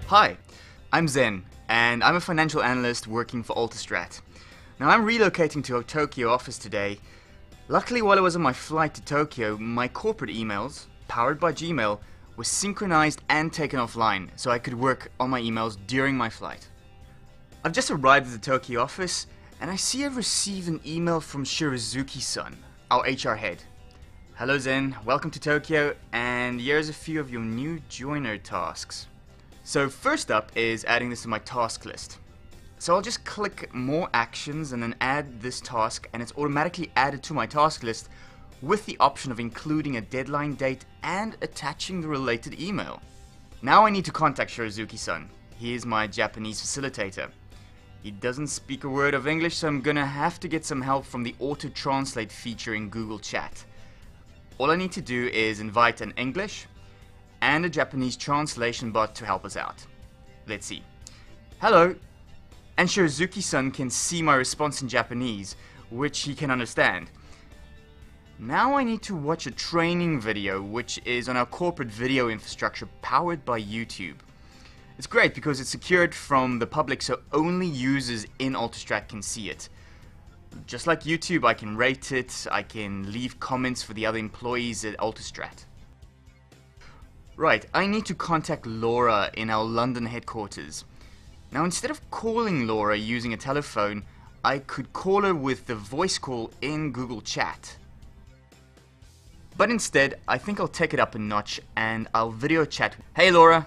Hi, I'm Zen, and I'm a financial analyst working for Altostrat. Now I'm relocating to a Tokyo office today. Luckily, while I was on my flight to Tokyo, my corporate emails, powered by Gmail, were synchronized and taken offline, so I could work on my emails during my flight. I've just arrived at the Tokyo office, and I see I've received an email from Shirazuki-san, our HR head. Hello Zen, welcome to Tokyo, and here's a few of your new joiner tasks. So first up is adding this to my task list. So I'll just click more actions and then add this task, and it's automatically added to my task list with the option of including a deadline date and attaching the related email. Now I need to contact Shirazuki-san. He is my Japanese facilitator. He doesn't speak a word of English, so I'm gonna have to get some help from the auto-translate feature in Google Chat. All I need to do is invite an English and a Japanese translation bot to help us out. Let's see. Hello. And Shirazuki-san can see my response in Japanese, which he can understand. Now I need to watch a training video, which is on our corporate video infrastructure powered by YouTube. It's great because it's secured from the public, so only users in Altostrat can see it. Just like YouTube, I can rate it, I can leave comments for the other employees at Altostrat. Right, I need to contact Laura in our London headquarters. Now instead of calling Laura using a telephone, I could call her with the voice call in Google Chat. But instead, I think I'll take it up a notch and I'll video chat. Hey Laura!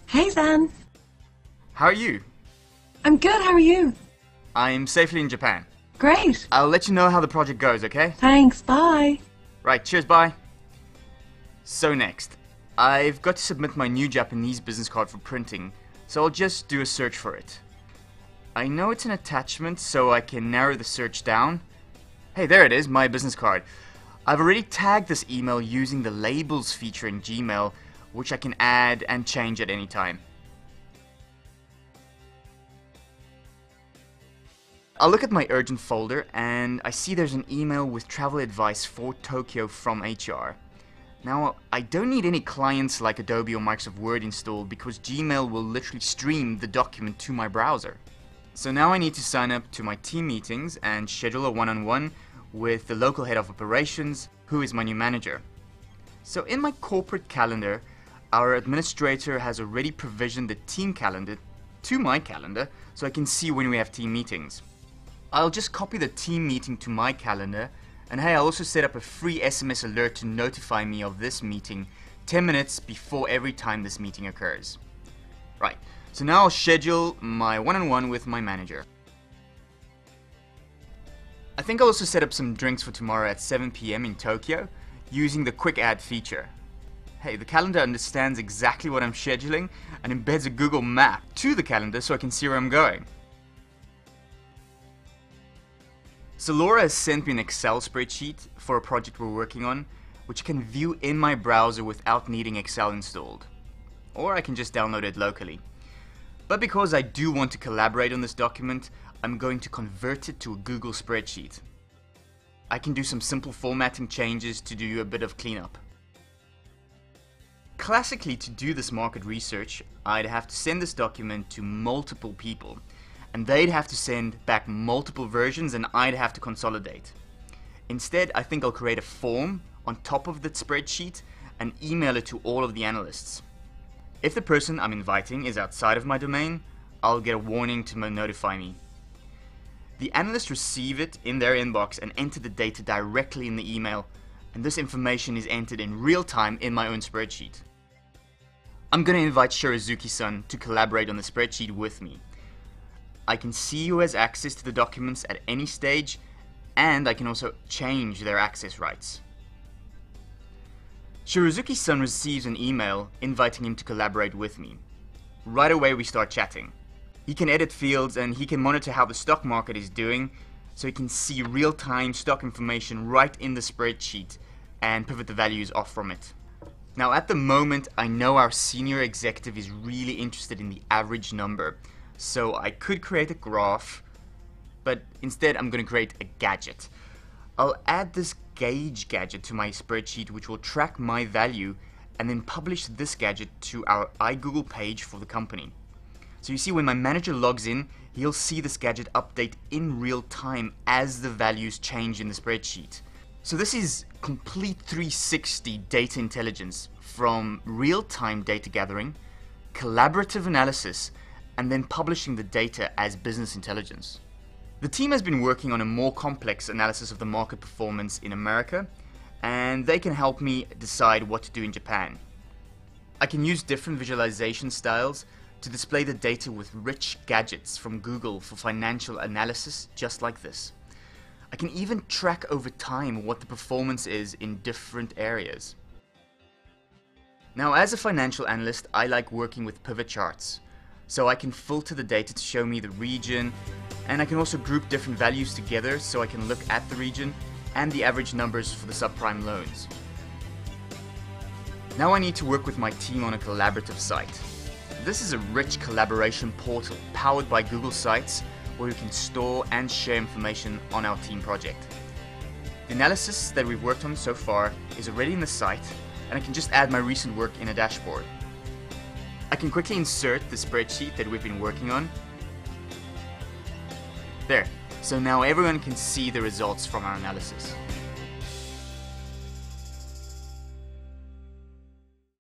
Hey Zan! How are you? I'm good, how are you? I'm safely in Japan. Great! I'll let you know how the project goes, okay? Thanks, bye! Right, cheers, bye! So next, I've got to submit my new Japanese business card for printing, so I'll just do a search for it. I know it's an attachment, so I can narrow the search down. Hey, there it is, my business card. I've already tagged this email using the labels feature in Gmail, which I can add and change at any time. I'll look at my urgent folder and I see there's an email with travel advice for Tokyo from HR. Now, I don't need any clients like Adobe or Microsoft Word installed because Gmail will literally stream the document to my browser. So now I need to sign up to my team meetings and schedule a one-on-one with the local head of operations, who is my new manager. So in my corporate calendar, our administrator has already provisioned the team calendar to my calendar so I can see when we have team meetings. I'll just copy the team meeting to my calendar, and hey, I'll also set up a free SMS alert to notify me of this meeting 10 minutes before every time this meeting occurs. Right, so now I'll schedule my one-on-one with my manager. I think I'll also set up some drinks for tomorrow at 7 PM in Tokyo using the quick add feature. Hey, the calendar understands exactly what I'm scheduling and embeds a Google map to the calendar so I can see where I'm going. So Laura has sent me an Excel spreadsheet for a project we're working on, which I can view in my browser without needing Excel installed. Or I can just download it locally. But because I do want to collaborate on this document, I'm going to convert it to a Google spreadsheet. I can do some simple formatting changes to do a bit of cleanup. Classically, to do this market research, I'd have to send this document to multiple people, and they'd have to send back multiple versions and I'd have to consolidate. Instead, I think I'll create a form on top of the spreadsheet and email it to all of the analysts. If the person I'm inviting is outside of my domain, I'll get a warning to notify me. The analysts receive it in their inbox and enter the data directly in the email, and this information is entered in real time in my own spreadsheet. I'm going to invite Shirazuki-san to collaborate on the spreadsheet with me. I can see who has access to the documents at any stage, and I can also change their access rights. Shirazuki-san receives an email inviting him to collaborate with me. Right away we start chatting. He can edit fields and he can monitor how the stock market is doing, so he can see real-time stock information right in the spreadsheet and pivot the values off from it. Now at the moment, I know our senior executive is really interested in the average number, so I could create a graph, but instead I'm going to create a gadget. I'll add this gauge gadget to my spreadsheet, which will track my value and then publish this gadget to our iGoogle page for the company. So you see, when my manager logs in, he'll see this gadget update in real time as the values change in the spreadsheet. So this is complete 360 data intelligence, from real-time data gathering, collaborative analysis, and then publishing the data as business intelligence. The team has been working on a more complex analysis of the market performance in America, and they can help me decide what to do in Japan. I can use different visualization styles to display the data with rich gadgets from Google for financial analysis, just like this. I can even track over time what the performance is in different areas. Now, as a financial analyst, I like working with pivot charts, so I can filter the data to show me the region, and I can also group different values together so I can look at the region and the average numbers for the subprime loans. Now I need to work with my team on a collaborative site. This is a rich collaboration portal powered by Google Sites where we can store and share information on our team project. The analysis that we've worked on so far is already in the site, and I can just add my recent work in a dashboard. I can quickly insert the spreadsheet that we've been working on. There, so now everyone can see the results from our analysis.